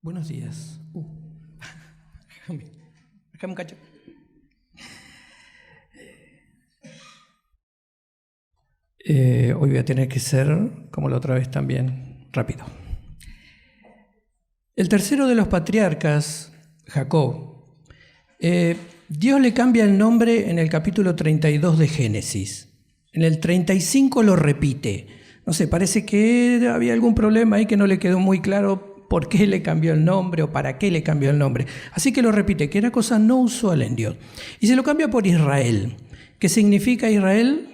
Buenos días. Déjame un cacho. Hoy voy a tener que ser, como la otra vez también, rápido. El tercero de los patriarcas, Jacob, Dios le cambia el nombre en el capítulo 32 de Génesis. En el 35 lo repite. No sé, parece que había algún problema ahí que no le quedó muy claro por qué le cambió el nombre o para qué le cambió el nombre. Así que lo repite, que era cosa no usual en Dios. Y se lo cambia por Israel. ¿Qué significa Israel?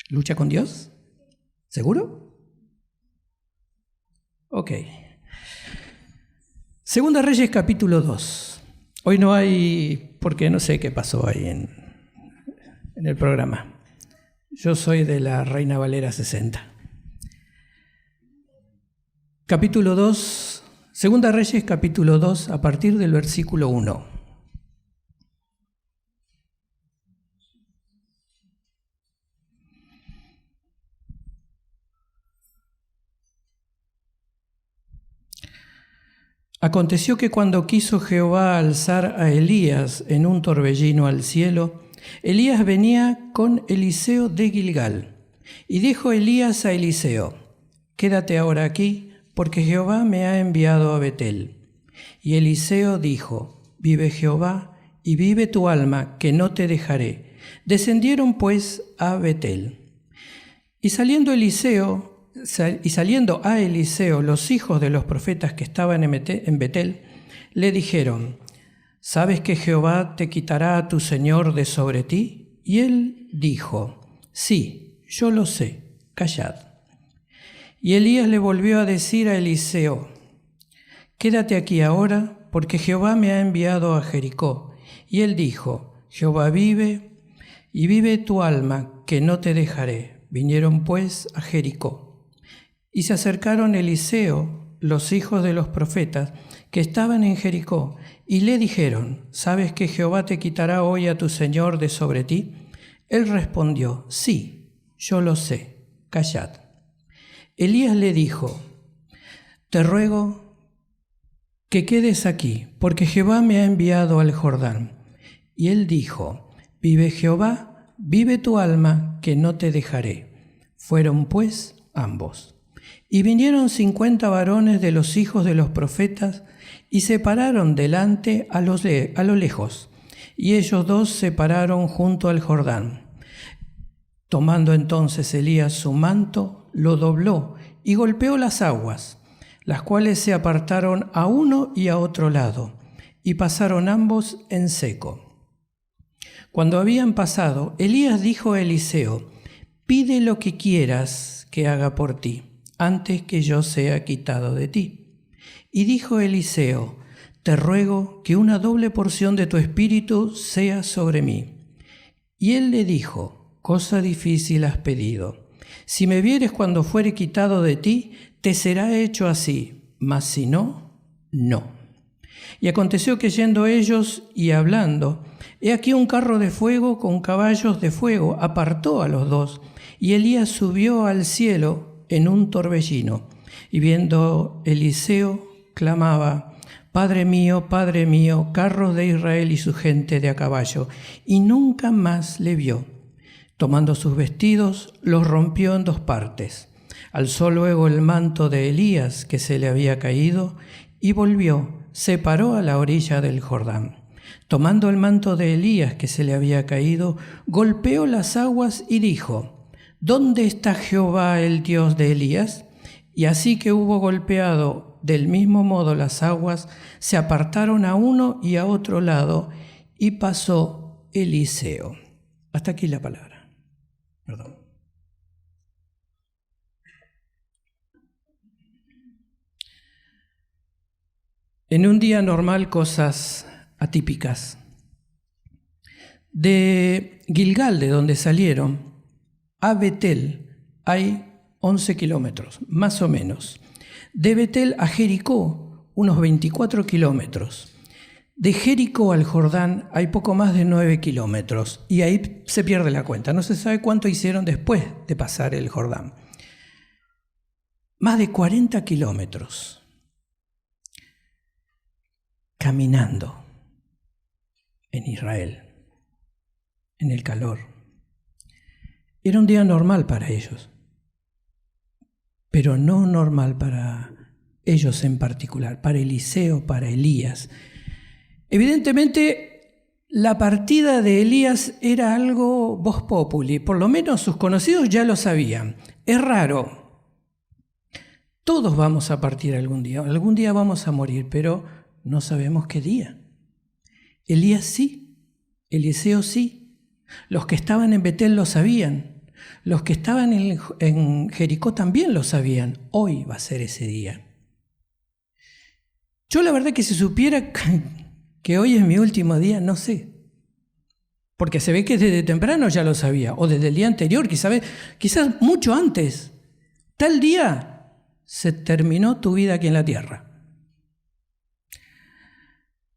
¿Lucha con Dios? ¿Seguro? Ok. Segunda Reyes capítulo 2. Hoy no hay, porque no sé qué pasó ahí en el programa. Yo soy de la Reina Valera 60. Capítulo 2, Segunda Reyes capítulo 2, a partir del versículo 1. Aconteció que cuando quiso Jehová alzar a Elías en un torbellino al cielo, Elías venía con Eliseo de Gilgal. Y dijo Elías a Eliseo: quédate ahora aquí, porque Jehová me ha enviado a Betel. Y Eliseo dijo: vive Jehová, y vive tu alma, que no te dejaré. Descendieron pues a Betel. Y saliendo a Eliseo los hijos de los profetas que estaban en Betel, le dijeron: ¿sabes que Jehová te quitará a tu señor de sobre ti? Y él dijo: sí, yo lo sé, callad. Y Elías le volvió a decir a Eliseo: quédate aquí ahora, porque Jehová me ha enviado a Jericó. Y él dijo: Jehová vive, y vive tu alma, que no te dejaré. Vinieron pues a Jericó. Y se acercaron Eliseo, los hijos de los profetas, que estaban en Jericó, y le dijeron: ¿sabes que Jehová te quitará hoy a tu señor de sobre ti? Él respondió: sí, yo lo sé, callad. Elías le dijo: te ruego que quedes aquí, porque Jehová me ha enviado al Jordán. Y él dijo: vive Jehová, vive tu alma, que no te dejaré. Fueron pues ambos. Y vinieron 50 varones de los hijos de los profetas, y se pararon delante a lo lejos, y ellos dos se pararon junto al Jordán. Tomando entonces Elías su manto, lo dobló y golpeó las aguas, las cuales se apartaron a uno y a otro lado, y pasaron ambos en seco. Cuando habían pasado, Elías dijo a Eliseo: pide lo que quieras que haga por ti, antes que yo sea quitado de ti. Y dijo Eliseo: te ruego que una doble porción de tu espíritu sea sobre mí. Y él le dijo: cosa difícil has pedido. Si me vieres cuando fuere quitado de ti, te será hecho así, mas si no, no. Y aconteció que yendo ellos y hablando, he aquí un carro de fuego con caballos de fuego apartó a los dos, y Elías subió al cielo en un torbellino. Y viendo Eliseo, clamaba: Padre mío, carros de Israel y su gente de a caballo. Y nunca más le vio. Tomando sus vestidos, los rompió en dos partes. Alzó luego el manto de Elías que se le había caído, y volvió, se paró a la orilla del Jordán. Tomando el manto de Elías que se le había caído, golpeó las aguas y dijo: ¿dónde está Jehová, el Dios de Elías? Y así que hubo golpeado del mismo modo las aguas, se apartaron a uno y a otro lado, y pasó Eliseo. Hasta aquí la palabra. Perdón. En un día normal, cosas atípicas. De Gilgal, de donde salieron, a Betel hay 11 kilómetros, más o menos. De Betel a Jericó, unos 24 kilómetros. De Jericó al Jordán hay poco más de 9 kilómetros y ahí se pierde la cuenta. No se sabe cuánto hicieron después de pasar el Jordán. Más de 40 kilómetros caminando en Israel, en el calor. Era un día normal para ellos, pero no normal para ellos en particular, para Eliseo, para Elías. Evidentemente, la partida de Elías era algo vox populi, por lo menos sus conocidos ya lo sabían. Es raro. Todos vamos a partir algún día vamos a morir, pero no sabemos qué día. Elías sí, Eliseo sí. Los que estaban en Betel lo sabían. Los que estaban en Jericó también lo sabían. Hoy va a ser ese día. Yo la verdad que si supiera que hoy es mi último día, no sé. Porque se ve que desde temprano ya lo sabía, o desde el día anterior, quizás mucho antes. Tal día se terminó tu vida aquí en la tierra.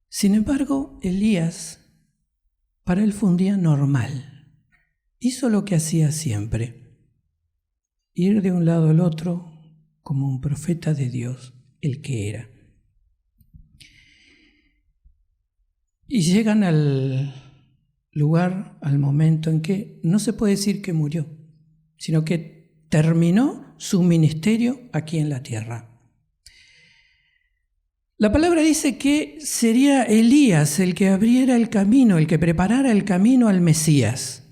Sin embargo, Elías, para él fue un día normal. Hizo lo que hacía siempre, ir de un lado al otro como un profeta de Dios, el que era. Y llegan al lugar, al momento en que no se puede decir que murió, sino que terminó su ministerio aquí en la tierra. La palabra dice que sería Elías el que abriera el camino, el que preparara el camino al Mesías.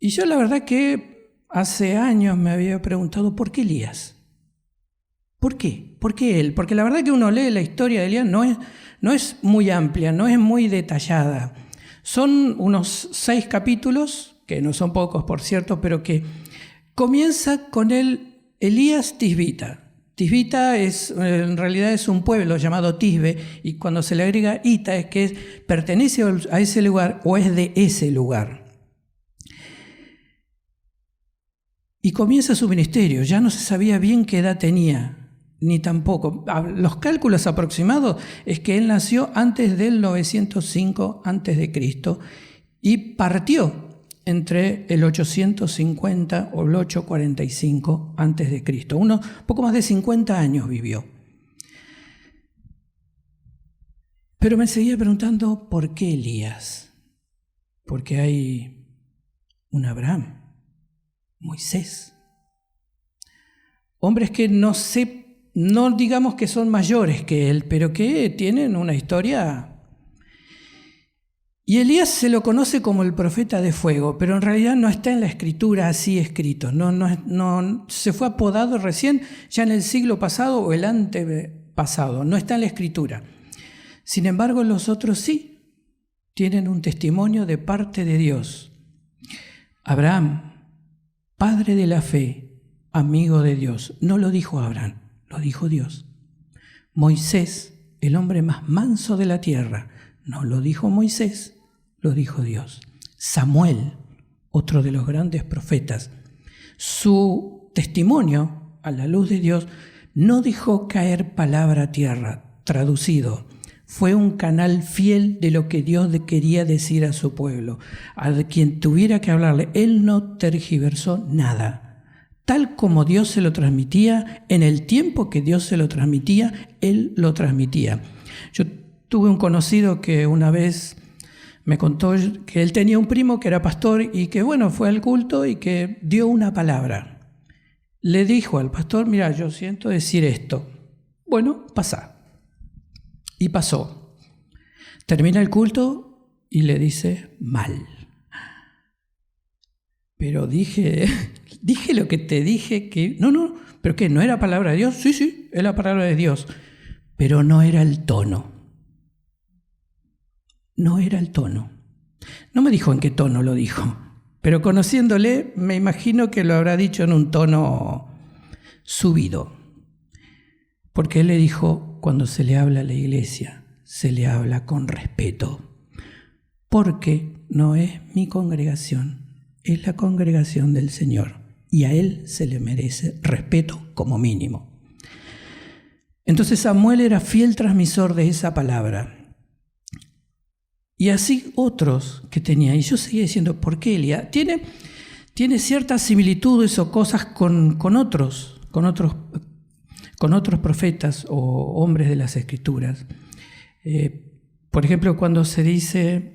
Y yo la verdad que hace años me había preguntado, ¿por qué Elías? ¿Por qué? ¿Por qué él? Porque la verdad que uno lee la historia de Elías, no es muy amplia, no es muy detallada. Son unos 6 capítulos, que no son pocos por cierto, pero que comienza con el Elías Tisbita. Tisbita en realidad es un pueblo llamado Tisbe, y cuando se le agrega ita es que pertenece a ese lugar o es de ese lugar. Y comienza su ministerio, ya no se sabía bien qué edad tenía, ni tampoco. Los cálculos aproximados es que él nació antes del 905 a.C. y partió entre el 850 o el 845 a.C. Poco más de 50 años vivió. Pero me seguía preguntando, ¿por qué Elías? Porque hay un Abraham, Moisés. Hombres que no digamos que son mayores que él, pero que tienen una historia. Y Elías se lo conoce como el profeta de fuego, pero en realidad no está en la escritura así escrito. No, se fue apodado recién, ya en el siglo pasado o el antepasado. No está en la escritura. Sin embargo, los otros sí tienen un testimonio de parte de Dios. Abraham, padre de la fe, amigo de Dios. No lo dijo Abraham, lo dijo Dios. Moisés, el hombre más manso de la tierra. No lo dijo Moisés, lo dijo Dios. Samuel, otro de los grandes profetas. Su testimonio, a la luz de Dios, no dejó caer palabra a tierra. Traducido, fue un canal fiel de lo que Dios quería decir a su pueblo. A quien tuviera que hablarle, él no tergiversó nada. Tal como Dios se lo transmitía, en el tiempo que Dios se lo transmitía, él lo transmitía. Yo tuve un conocido que una vez me contó que él tenía un primo que era pastor y que fue al culto y que dio una palabra. Le dijo al pastor, mira, yo siento decir esto. Bueno, pasa. Y pasó. Termina el culto y le dice, mal. Pero dije lo que te dije que... No, ¿pero qué? ¿No era palabra de Dios? Sí, es la palabra de Dios. Pero no era el tono. No era el tono. No me dijo en qué tono lo dijo, pero conociéndole me imagino que lo habrá dicho en un tono subido. Porque él le dijo, cuando se le habla a la iglesia, se le habla con respeto. Porque no es mi congregación, es la congregación del Señor. Y a él se le merece respeto como mínimo. Entonces Samuel era fiel transmisor de esa palabra. Y así otros que tenía. Y yo seguía diciendo, ¿por qué Elías? Tiene ciertas similitudes o cosas con otros profetas o hombres de las Escrituras. Por ejemplo, cuando se dice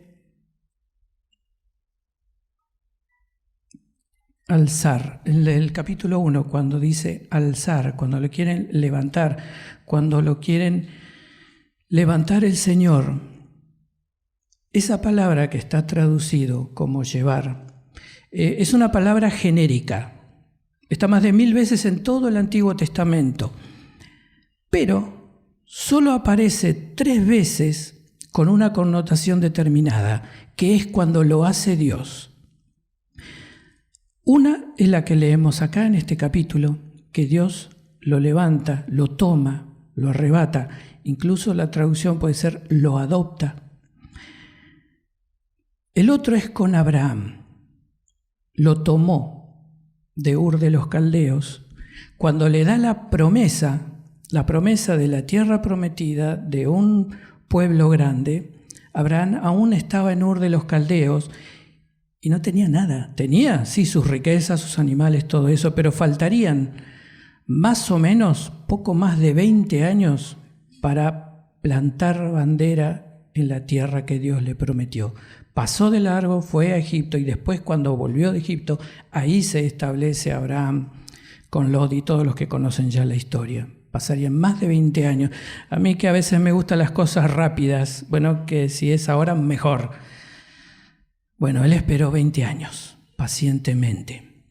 alzar, en el capítulo 1, cuando dice alzar, cuando lo quieren levantar, cuando lo quieren levantar el Señor, esa palabra que está traducido como llevar, es una palabra genérica. Está más de 1000 veces en todo el Antiguo Testamento, pero solo aparece 3 veces con una connotación determinada, que es cuando lo hace Dios. Una es la que leemos acá en este capítulo, que Dios lo levanta, lo toma, lo arrebata. Incluso la traducción puede ser lo adopta. El otro es con Abraham. Lo tomó de Ur de los Caldeos cuando le da la promesa de la tierra prometida, de un pueblo grande. Abraham aún estaba en Ur de los Caldeos y no tenía nada. Tenía, sí, sus riquezas, sus animales, todo eso, pero faltarían más o menos poco más de 20 años para plantar bandera en la tierra que Dios le prometió. Pasó de largo, fue a Egipto y después cuando volvió de Egipto, ahí se establece Abraham con Lot y todos los que conocen ya la historia. Pasarían más de 20 años. A mí que a veces me gustan las cosas rápidas, bueno, que si es ahora mejor. Bueno, él esperó 20 años, pacientemente.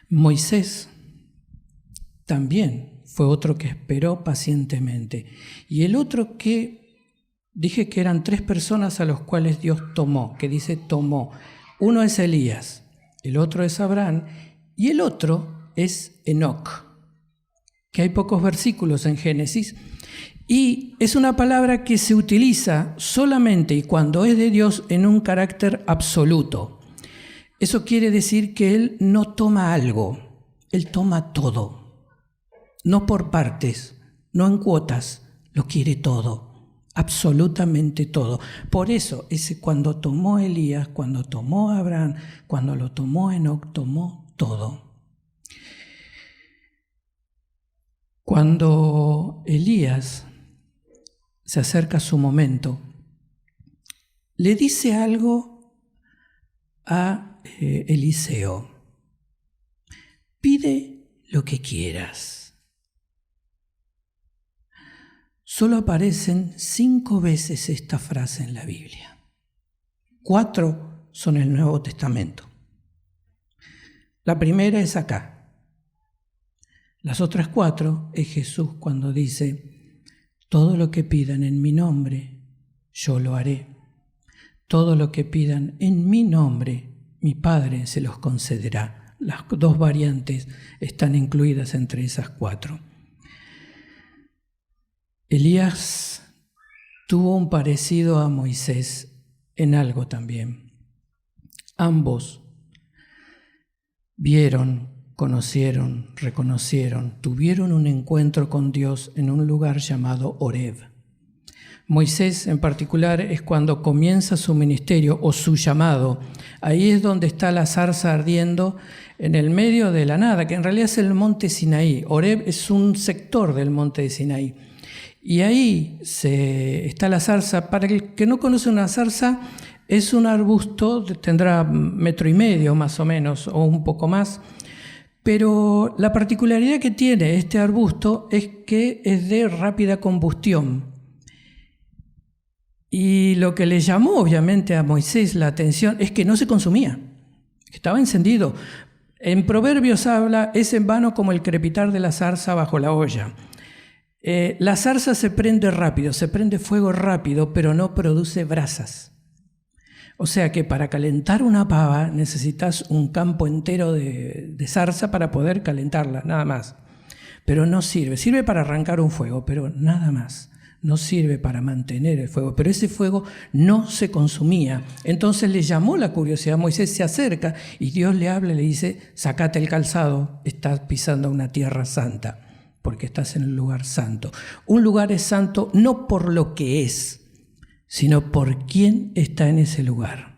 Moisés también fue otro que esperó pacientemente. Y el otro que dije que eran 3 personas a los cuales Dios tomó, que dice tomó. Uno es Elías, el otro es Abraham y el otro es Enoc, que hay pocos versículos en Génesis. Y es una palabra que se utiliza solamente y cuando es de Dios en un carácter absoluto. Eso quiere decir que Él no toma algo, Él toma todo. No por partes, no en cuotas, lo quiere todo, absolutamente todo. Por eso, cuando tomó Elías, cuando tomó Abraham, cuando lo tomó Enoc, tomó todo. Cuando Elías se acerca a su momento, le dice algo a Eliseo: pide lo que quieras. Solo aparecen 5 veces esta frase en la Biblia. 4 son el Nuevo Testamento. La primera es acá. Las otras 4 es Jesús cuando dice: todo lo que pidan en mi nombre, yo lo haré. Todo lo que pidan en mi nombre, mi Padre se los concederá. Las 2 variantes están incluidas entre esas 4. Elías tuvo un parecido a Moisés en algo también. Ambos vieron, conocieron, reconocieron, tuvieron un encuentro con Dios en un lugar llamado Horeb. Moisés en particular es cuando comienza su ministerio o su llamado. Ahí es donde está la zarza ardiendo en el medio de la nada, que en realidad es el monte Sinaí. Horeb es un sector del monte de Sinaí. Y ahí está la zarza. Para el que no conoce una zarza, es un arbusto, tendrá 1,5 metros más o menos, o un poco más. Pero la particularidad que tiene este arbusto es que es de rápida combustión. Y lo que le llamó obviamente a Moisés la atención es que no se consumía, estaba encendido. En Proverbios habla: es en vano como el crepitar de la zarza bajo la olla. La zarza se prende rápido, se prende fuego rápido, pero no produce brasas. O sea que para calentar una pava necesitas un campo entero de zarza para poder calentarla, nada más. Pero no sirve, sirve para arrancar un fuego, pero nada más. No sirve para mantener el fuego, pero ese fuego no se consumía. Entonces le llamó la curiosidad. Moisés se acerca y Dios le habla y le dice: sacate el calzado, estás pisando una tierra santa, porque estás en el lugar santo. Un lugar es santo no por lo que es, sino por quién está en ese lugar.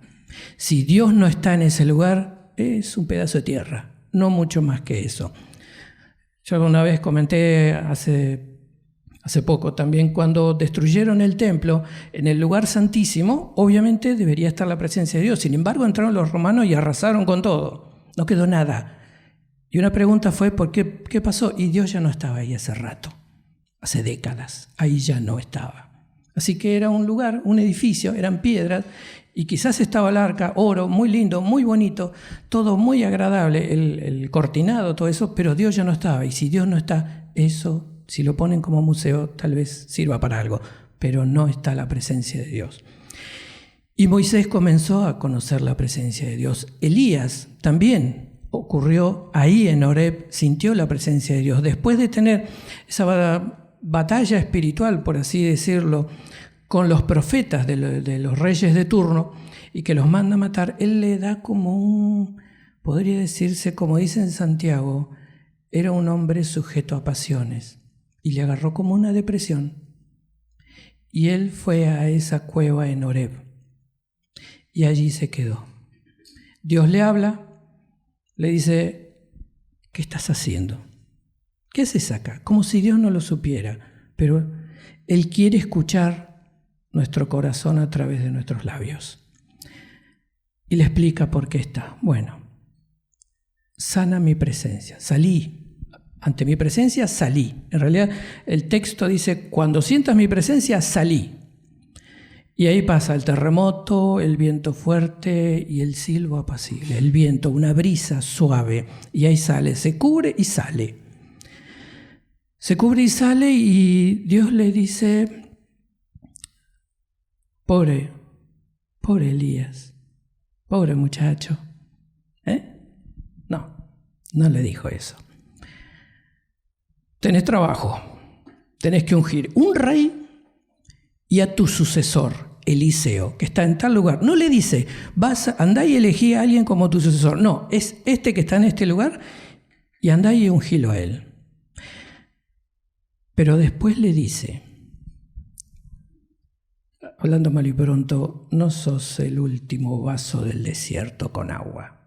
Si Dios no está en ese lugar, es un pedazo de tierra, no mucho más que eso. Yo alguna vez comenté hace poco también, cuando destruyeron el templo, en el lugar santísimo, obviamente debería estar la presencia de Dios. Sin embargo, entraron los romanos y arrasaron con todo. No quedó nada. Y una pregunta fue, ¿por qué pasó? Y Dios ya no estaba ahí hace rato, hace décadas. Ahí ya no estaba. Así que era un lugar, un edificio, eran piedras, y quizás estaba el arca, oro, muy lindo, muy bonito, todo muy agradable, el cortinado, todo eso, pero Dios ya no estaba. Y si Dios no está, eso, si lo ponen como museo, tal vez sirva para algo, pero no está la presencia de Dios. Y Moisés comenzó a conocer la presencia de Dios. Elías también ocurrió ahí en Horeb, sintió la presencia de Dios. Después de tener esa batalla espiritual, por así decirlo, con los profetas de los reyes de turno, y que los manda a matar, él le da como podría decirse, como dice en Santiago, era un hombre sujeto a pasiones, y le agarró como una depresión. Y él fue a esa cueva en Horeb, y allí se quedó. Dios le habla, le dice, ¿qué estás haciendo? ¿Qué haces acá? Como si Dios no lo supiera, pero Él quiere escuchar nuestro corazón a través de nuestros labios. Y le explica por qué está. Bueno, sana mi presencia. Salí. Ante mi presencia salí. En realidad el texto dice, cuando sientas mi presencia, salí. Y ahí pasa el terremoto, el viento fuerte y el silbo apacible. El viento, una brisa suave. Y ahí sale, se cubre y sale. Se cubre y sale y Dios le dice, pobre Elías, pobre muchacho. No le dijo eso. Tenés trabajo, tenés que ungir un rey y a tu sucesor, Eliseo, que está en tal lugar. No le dice, andá y elegí a alguien como tu sucesor. No, es este que está en este lugar y andá y ungilo a él. Pero después le dice, hablando mal y pronto, no sos el último vaso del desierto con agua.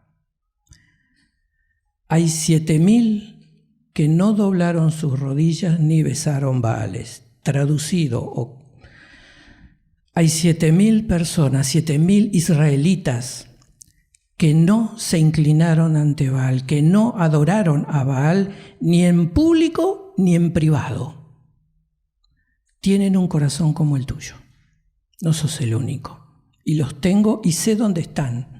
Hay 7,000 que no doblaron sus rodillas ni besaron Baales. Traducido, hay 7,000 personas, 7,000 israelitas que no se inclinaron ante Baal, que no adoraron a Baal ni en público ni en privado. Tienen un corazón como el tuyo. No sos el único. Y los tengo y sé dónde están.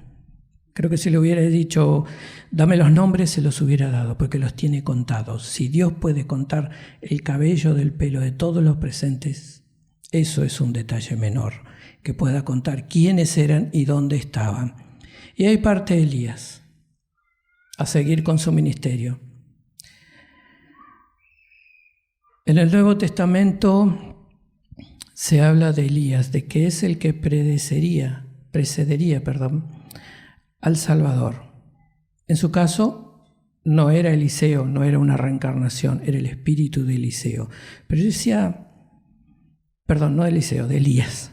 Creo que si le hubiera dicho, dame los nombres, se los hubiera dado, porque los tiene contados. Si Dios puede contar el cabello del pelo de todos los presentes, eso es un detalle menor, que pueda contar quiénes eran y dónde estaban. Y ahí parte Elías, a seguir con su ministerio. En el Nuevo Testamento se habla de Elías, de que es el que precedería, al Salvador. En su caso, no era Eliseo, no era una reencarnación, era el espíritu de Eliseo. Pero yo decía, no de Eliseo, de Elías.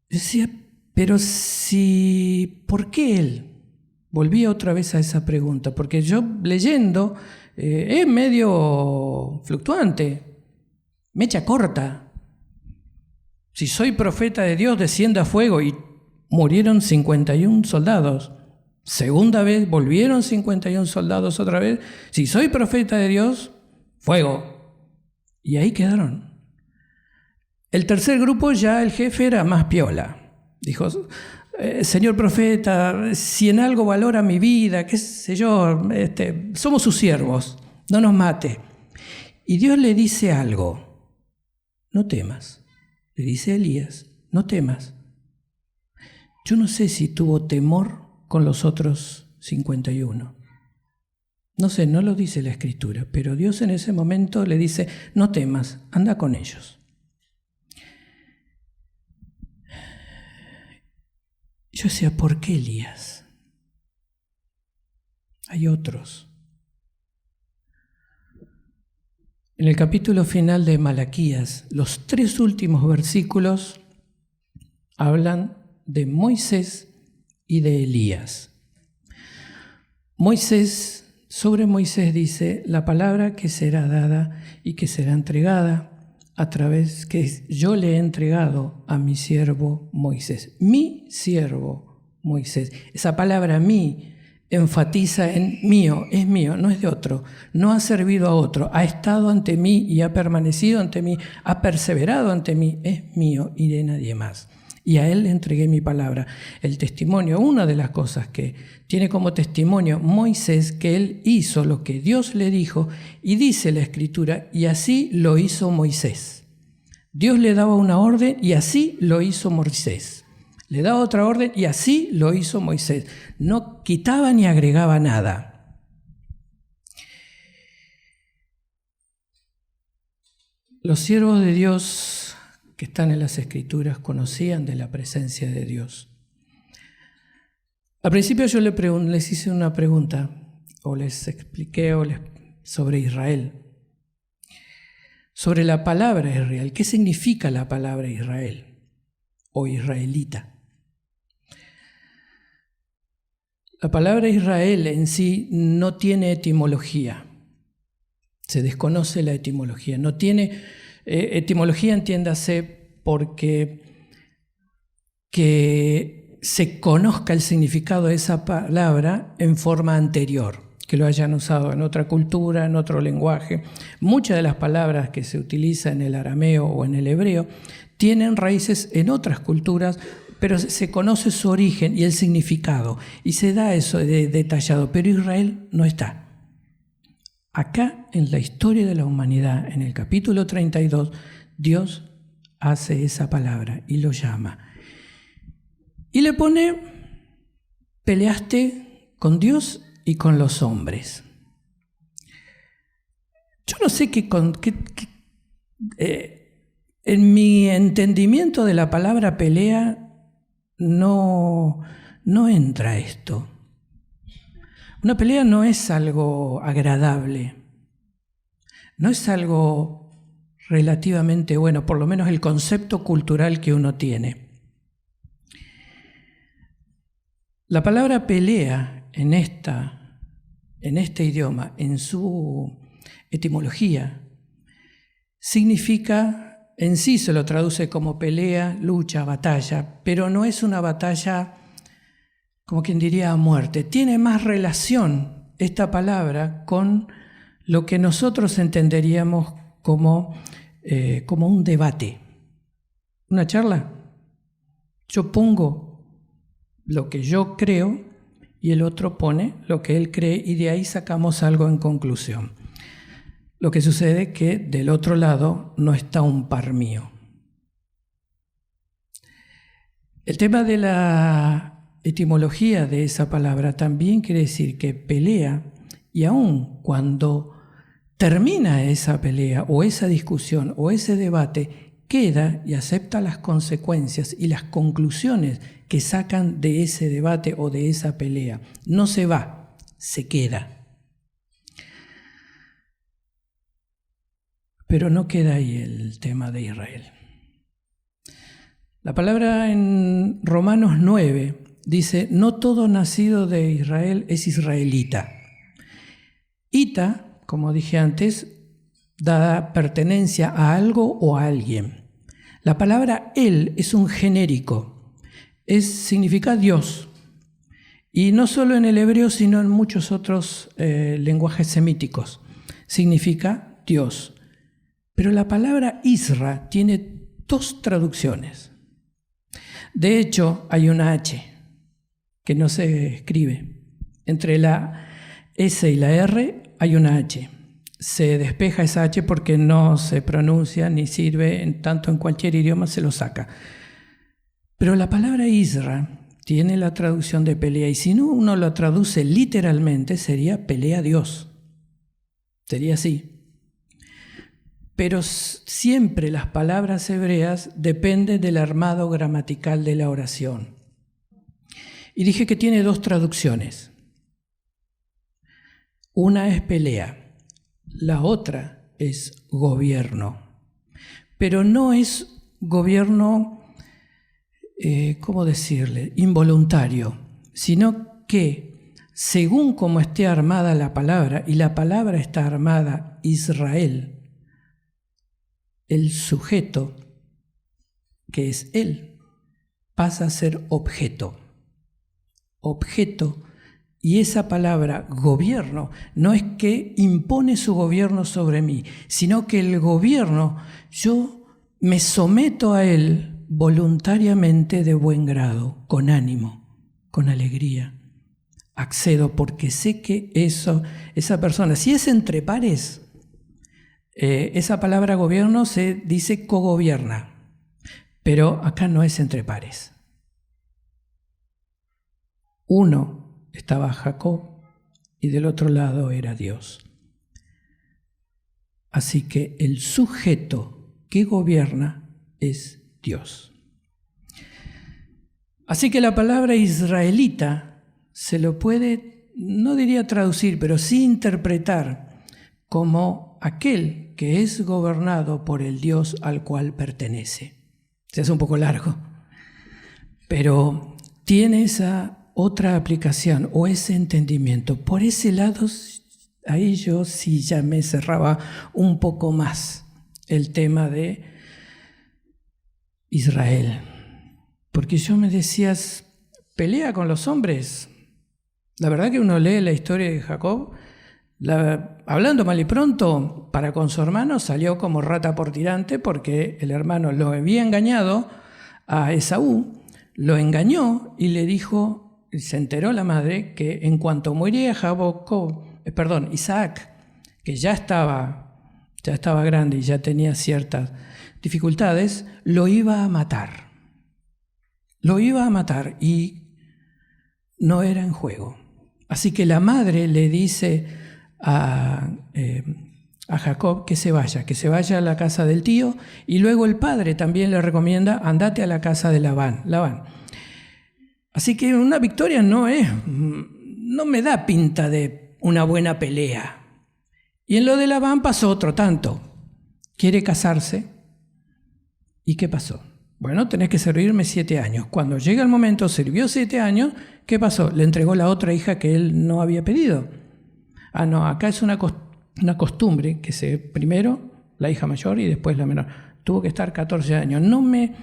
Yo decía, pero ¿por qué él? Volví otra vez a esa pregunta, porque yo leyendo es medio fluctuante, mecha corta. Si soy profeta de Dios, descienda fuego, y murieron 51 soldados. Segunda vez, volvieron 51 soldados otra vez. Si soy profeta de Dios, fuego. Y ahí quedaron. El tercer grupo, ya el jefe era más piola. Dijo, señor profeta, si en algo valora mi vida, qué sé yo, somos sus siervos, no nos mate. Y Dios le dice algo, no temas. Le dice a Elías, no temas. Yo no sé si tuvo temor con los otros 51. No sé, no lo dice la Escritura, pero Dios en ese momento le dice, no temas, anda con ellos. Yo decía, ¿por qué Elías? Hay otros. En el capítulo final de Malaquías, los 3 últimos versículos hablan de Moisés y de Elías. Sobre Moisés dice, la palabra que será dada y que será entregada a través que yo le he entregado a mi siervo Moisés. Mi siervo Moisés. Esa palabra mí enfatiza en mío, es mío, no es de otro, no ha servido a otro, ha estado ante mí y ha permanecido ante mí, ha perseverado ante mí, es mío y de nadie más. Y a él le entregué mi palabra. El testimonio, una de las cosas que tiene como testimonio Moisés, que él hizo lo que Dios le dijo, y dice la Escritura, y así lo hizo Moisés. Dios le daba una orden y así lo hizo Moisés. Le daba otra orden y así lo hizo Moisés. No quitaba ni agregaba nada. Los siervos de Dios que están en las Escrituras conocían de la presencia de Dios. Al principio yo les hice una pregunta, o les expliqué sobre Israel, sobre la palabra Israel. ¿Qué significa la palabra Israel o israelita? La palabra Israel en sí no tiene etimología. Se desconoce la etimología. No tiene etimología, entiéndase, porque que se conozca el significado de esa palabra en forma anterior, que lo hayan usado en otra cultura, en otro lenguaje. Muchas de las palabras que se utilizan en el arameo o en el hebreo tienen raíces en otras culturas, pero se conoce su origen y el significado, y se da eso detallado, pero Israel no está. Acá, en la historia de la humanidad, en el capítulo 32, Dios hace esa palabra y lo llama. Y le pone, peleaste con Dios y con los hombres. Yo no sé en mi entendimiento de la palabra pelea, no entra esto. Una pelea no es algo agradable, no es algo relativamente bueno, por lo menos el concepto cultural que uno tiene. La palabra pelea en este idioma, en su etimología, significa, en sí se lo traduce como pelea, lucha, batalla, pero no es una batalla, como quien diría, a muerte. Tiene más relación esta palabra con lo que nosotros entenderíamos como un debate. ¿Una charla? Yo pongo lo que yo creo y el otro pone lo que él cree y de ahí sacamos algo en conclusión. Lo que sucede es que del otro lado no está un par mío. El tema de la etimología de esa palabra también quiere decir que pelea, y aun cuando termina esa pelea o esa discusión o ese debate, queda y acepta las consecuencias y las conclusiones que sacan de ese debate o de esa pelea. No se va, se queda. Pero no queda ahí el tema de Israel. La palabra en Romanos 9 dice, no todo nacido de Israel es israelita. Ita, como dije antes, da pertenencia a algo o a alguien. La palabra él es un genérico, significa Dios. Y no solo en el hebreo, sino en muchos otros lenguajes semíticos. Significa Dios. Pero la palabra Isra tiene 2 traducciones. De hecho, hay una H que no se escribe. Entre la S y la R hay una H. Se despeja esa H porque no se pronuncia ni sirve, tanto en cualquier idioma se lo saca. Pero la palabra Isra tiene la traducción de pelea, y si no uno lo traduce literalmente sería pelea Dios. Sería así. Pero siempre las palabras hebreas dependen del armado gramatical de la oración. Y dije que tiene 2 traducciones. Una es pelea, la otra es gobierno. Pero no es gobierno, ¿cómo decirle?, involuntario, sino que según como esté armada la palabra, y la palabra está armada Israel, el sujeto, que es él, pasa a ser objeto. Objeto. Y esa palabra gobierno no es que impone su gobierno sobre mí, sino que el gobierno, yo me someto a él voluntariamente de buen grado, con ánimo, con alegría. Accedo porque sé que esa persona, si es entre pares, esa palabra gobierno se dice cogobierna, pero acá no es entre pares. Uno estaba Jacob y del otro lado era Dios. Así que el sujeto que gobierna es Dios. Así que la palabra israelita se lo puede, no diría traducir, pero sí interpretar como aquel que es gobernado por el Dios al cual pertenece. Se hace un poco largo, pero tiene esa otra aplicación o ese entendimiento. Por ese lado, ahí yo sí ya me cerraba un poco más el tema de Israel. Porque yo me decías, pelea con los hombres. La verdad que uno lee la historia de Jacob, hablando mal y pronto, para con su hermano salió como rata por tirante porque el hermano lo había engañado a Esaú, lo engañó y le dijo, se enteró la madre que en cuanto muriera Isaac, que ya estaba grande y ya tenía ciertas dificultades, lo iba a matar. Lo iba a matar y no era en juego. Así que la madre le dice a Jacob que se vaya a la casa del tío, y luego el padre también le recomienda, andate a la casa de Labán. Así que una victoria no me da pinta de una buena pelea. Y en lo de Labán pasó otro tanto. Quiere casarse. ¿Y qué pasó? Bueno, tenés que servirme 7 años. Cuando llega el momento, sirvió 7 años, ¿qué pasó? Le entregó la otra hija que él no había pedido. No, acá es una costumbre que primero la hija mayor y después la menor. Tuvo que estar 14 años. No me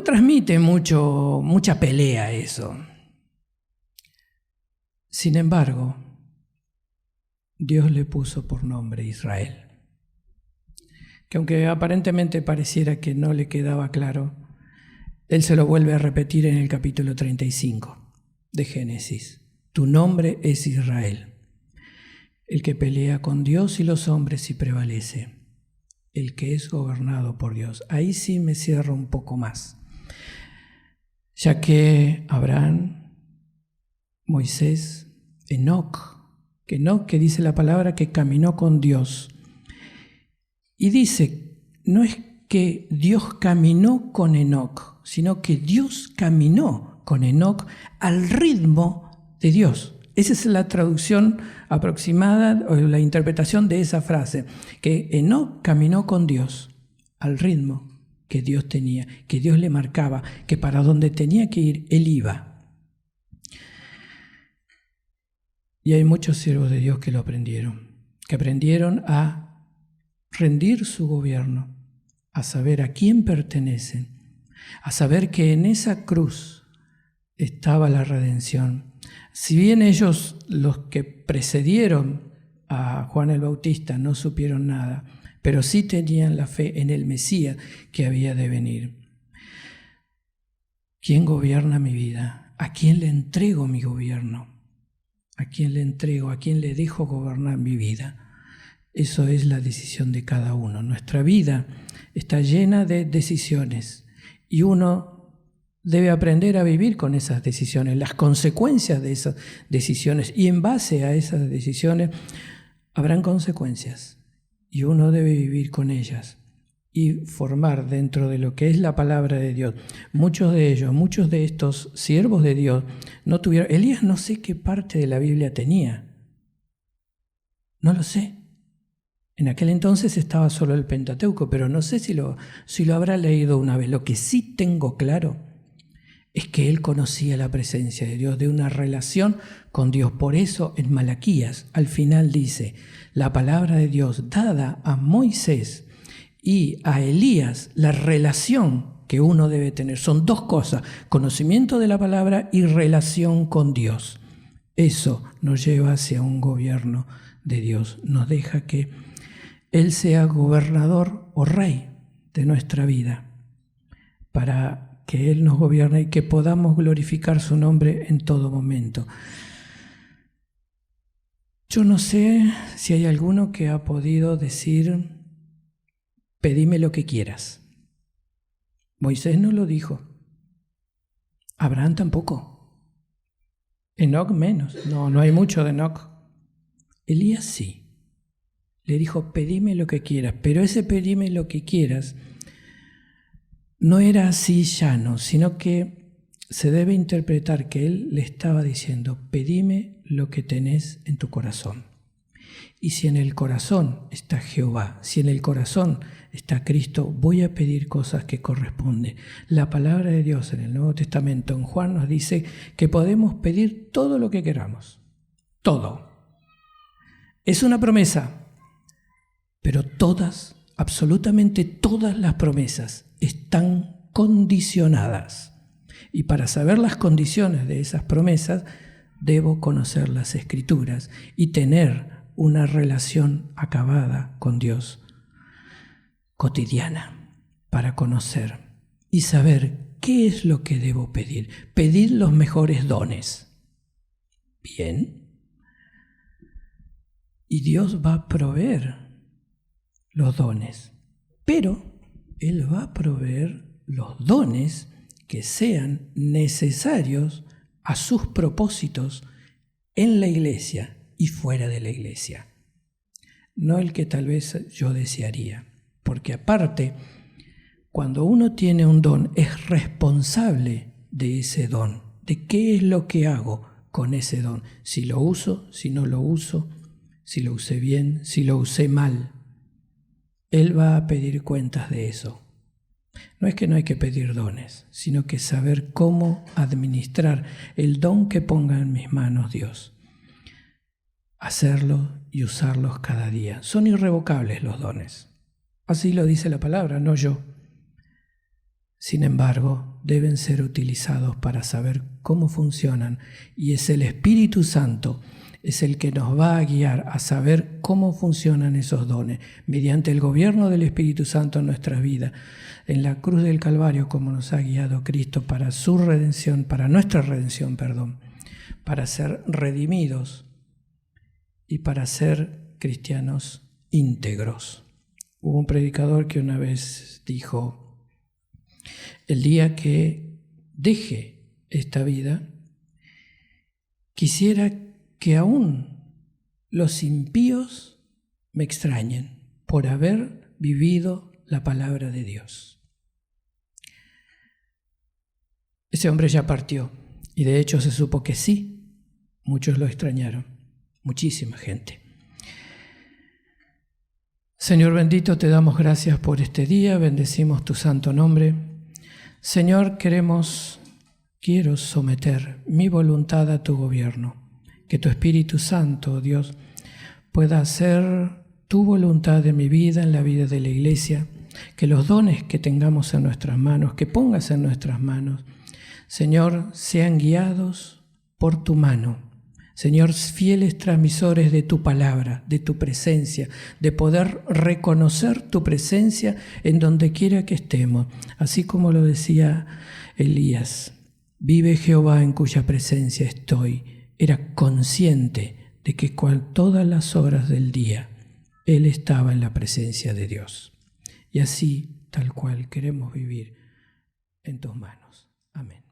transmite mucha pelea eso. Sin embargo, Dios le puso por nombre Israel. Que aunque aparentemente pareciera que no le quedaba claro, Él se lo vuelve a repetir en el capítulo 35 de Génesis. Tu nombre es Israel, el que pelea con Dios y los hombres y prevalece, el que es gobernado por Dios. Ahí sí me cierro un poco más, ya que Abraham, Moisés, Enoc, que dice la palabra que caminó con Dios. Y dice, no es que Dios caminó con Enoc, sino que Dios caminó con Enoc al ritmo de Dios. Esa es la traducción aproximada o la interpretación de esa frase, que Enoc caminó con Dios al ritmo que Dios tenía, que Dios le marcaba, que para donde tenía que ir, él iba. Y hay muchos siervos de Dios que lo aprendieron, que aprendieron a rendir su gobierno, a saber a quién pertenecen, a saber que en esa cruz estaba la redención. Si bien ellos, los que precedieron a Juan el Bautista, no supieron nada, pero sí tenían la fe en el Mesías que había de venir. ¿Quién gobierna mi vida? ¿A quién le entrego mi gobierno? ¿A quién le entrego? ¿A quién le dejo gobernar mi vida? Eso es la decisión de cada uno. Nuestra vida está llena de decisiones y uno debe aprender a vivir con esas decisiones, las consecuencias de esas decisiones, y en base a esas decisiones habrán consecuencias y uno debe vivir con ellas y formar dentro de lo que es la palabra de Dios. Muchos de estos siervos de Dios no tuvieron. Elías no sé qué parte de la Biblia tenía, no lo sé. En aquel entonces estaba solo el Pentateuco, pero no sé si lo habrá leído una vez. Lo que sí tengo claro es que él conocía la presencia de Dios, de una relación con Dios. Por eso en Malaquías al final dice, la palabra de Dios dada a Moisés y a Elías, la relación que uno debe tener. Son dos cosas, conocimiento de la palabra y relación con Dios. Eso nos lleva hacia un gobierno de Dios, nos deja que Él sea gobernador o rey de nuestra vida, para que Él nos gobierne y que podamos glorificar su nombre en todo momento. Yo no sé si hay alguno que ha podido decir, pedime lo que quieras. Moisés no lo dijo. Abraham tampoco. Enoc menos. No hay mucho de Enoc. Elías sí. Le dijo, pedime lo que quieras. Pero ese pedime lo que quieras no era así llano, sino que se debe interpretar que él le estaba diciendo, pedime lo que tenés en tu corazón. Y si en el corazón está Jehová, si en el corazón está Cristo, voy a pedir cosas que corresponden. La palabra de Dios en el Nuevo Testamento, en Juan, nos dice que podemos pedir todo lo que queramos. Todo. Es una promesa, pero todas, absolutamente todas las promesas están condicionadas. Y para saber las condiciones de esas promesas, debo conocer las Escrituras y tener una relación acabada con Dios, cotidiana, para conocer y saber qué es lo que debo pedir. Pedir los mejores dones. Bien. Y Dios va a proveer los dones, pero Él va a proveer los dones que sean necesarios a sus propósitos en la iglesia y fuera de la iglesia. No el que tal vez yo desearía, porque aparte, cuando uno tiene un don, es responsable de ese don, de qué es lo que hago con ese don, si lo uso, si no lo uso, si lo usé bien, si lo usé mal. Él va a pedir cuentas de eso. No es que no hay que pedir dones, sino que saber cómo administrar el don que ponga en mis manos Dios. Hacerlo y usarlos cada día. Son irrevocables los dones. Así lo dice la palabra, no yo. Sin embargo, deben ser utilizados para saber cómo funcionan, y es el Espíritu Santo es el que nos va a guiar a saber cómo funcionan esos dones, mediante el gobierno del Espíritu Santo en nuestras vidas, en la cruz del Calvario, como nos ha guiado Cristo para su redención, para nuestra redención, para ser redimidos y para ser cristianos íntegros. Hubo un predicador que una vez dijo, el día que deje esta vida, quisiera que aún los impíos me extrañen por haber vivido la palabra de Dios. Ese hombre ya partió, y de hecho se supo que sí, muchos lo extrañaron, muchísima gente. Señor bendito, te damos gracias por este día, bendecimos tu santo nombre. Señor, quiero someter mi voluntad a tu gobierno. Que tu Espíritu Santo, Dios, pueda hacer tu voluntad en mi vida, en la vida de la iglesia, que los dones que tengamos en nuestras manos, que pongas en nuestras manos, Señor, sean guiados por tu mano. Señor, fieles transmisores de tu palabra, de tu presencia, de poder reconocer tu presencia en donde quiera que estemos, así como lo decía Elías. Vive Jehová en cuya presencia estoy. Era consciente de que todas las horas del día él estaba en la presencia de Dios. Y así, tal cual, queremos vivir en tus manos. Amén.